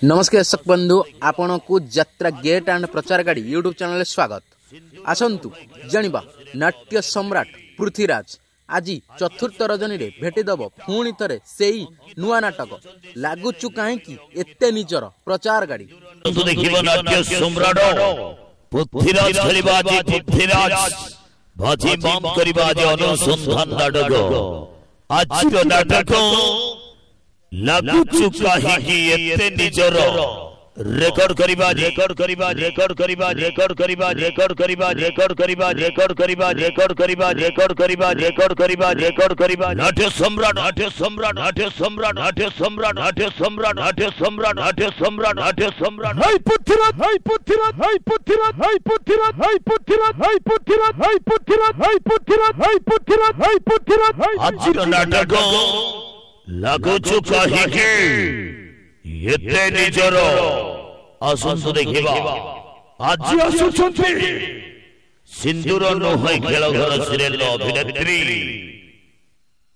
नमस्कार दर्शक बंधु आपण को यात्रा गेट एंड प्रचार गाड़ी यूट्यूब चैनल स्वागत। आसंतु जानिबा नाट्य सम्राट पृथ्वीराज आज चतुर्थ रजनी रे भेटिदेव पुणी थे से नुआ नाटक लगुचु कहीं एते निजर प्रचार गाड़ी नाट्य सम्राट पृथ्वीराज खेलिबा जे पृथ्वीराज भाजी बम करिबा जे अनुसंधान नाटक आज नाटक लगुचु कहीं एते निजर रेकर्ड करिबा रेकर्ड करिबा रेकर्ड करिबा रेकर्ड करिबा रेकर्ड करिबा रेकर्ड करिबा रेकर्ड करिबा रेकर्ड करिबा रेकर्ड करिबा रेकर्ड करिबा रेकर्ड करिबा नाट्य सम्राट नाट्य सम्राट नाट्य सम्राट नाट्य सम्राट नाट्य सम्राट नाट्य सम्राट नाट्य सम्राट नाट्य सम्राट हाय पृथ्वीराज हाय पृथ्वीराज हाय पृथ्वीराज हाय पृथ्वीराज हाय पृथ्वीराज हाय पृथ्वीराज हाय पृथ्वीराज हाय पृथ्वीराज हाय पृथ्वीराज हाय पृथ्वीराज हाय आज नाटक लगुचु कहीं एते निजर आसंतु देखिबा आज आसुछंती सिंदूर नोहै खेल घर सिरियल अभिनेत्री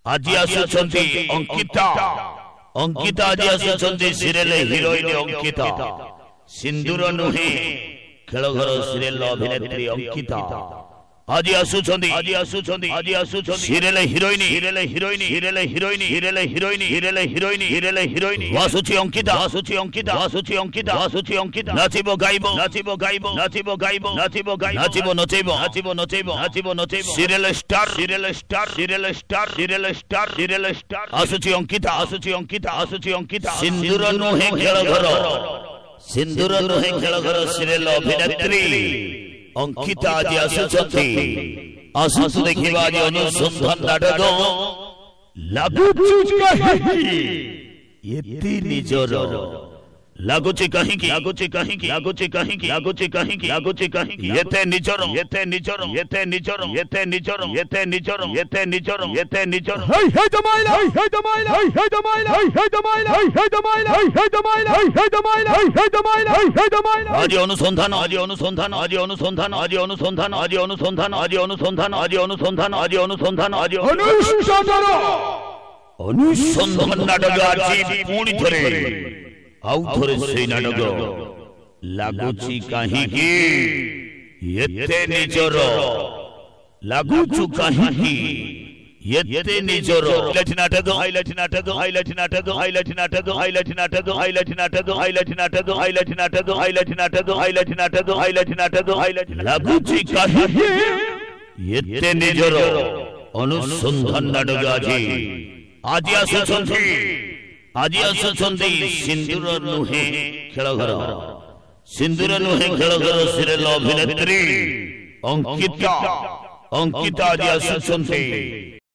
आज आसुछंती अंकिता अंकिता आज आसुछंती सिरियल हीरोइन अंकिता सिंदूर नोहै खेल घर सिरियल अभिनेत्री अंकिता आज आसुछंती आज आसुछंती आज आसुछंती serial heroine serial heroine serial heroine serial heroine serial heroine serial heroine वासुची अंकिता वासुची अंकिता वासुची अंकिता वासुची अंकिता नाचिबो गाइबो नाचिबो गाइबो नाचिबो गाइबो नाचिबो गाइबो नाचिबो नचेबो नाचिबो नचेबो नाचिबो नचेबो serial star serial star serial star serial star serial star आसुची अंकिता आसुची अंकिता आसुची अंकिता सिंदूर नोहे खेल घर सिंदूर नोहे खेल घर सिरियल अभिनेत्री अंकिता आज आसुछंती आसुछु देखिबा आज अनुसंधान नाटक लगुचु कहीं एते निजर लगुचि कहीं लगुचि कहीं लगुचि कहीं लगुचि कहीं लगुचि कहीं एते निजर एते निजर एते निजर एते निजर एते निजर एते निजर एते निजर हाय हाय दमाइला हाय दमाइला हाय दमाइला हाय दमाइला हाय दमाइला हाय दमाइला हाय दमाइला हाय दमाइला हाय दमाइला आज अनुसंधान आज अनुसंधान आज अनुसंधान आज अनुसंधान आज अनुसंधान आज अनुसंधान आज अनुसंधान आज अनुसंधान आज अनुसंधान नाटक आज पुणी थरे आउ थरे से नाटक लगुची कहीं एते निजर लगुचु कहीं एते निजर हाइलाइट नाटक हाइलाइट नाटक हाइलाइट नाटक हाइलाइट नाटक हाइलाइट नाटक हाइलाइट नाटक हाइलाइट नाटक हाइलाइट नाटक हाइलाइट नाटक हाइलाइट नाटक हाइलाइट नाटक हाइलाइट लगुची कहीं एते निजर अनुसंधान नाटक आज आसुछंती आज आसुछंती सिंदूर नुहे खेल घर सिंदूर नुहे खेल घर सिरियल अभिनेत्री अंकिता अंकिता आज आसुछंती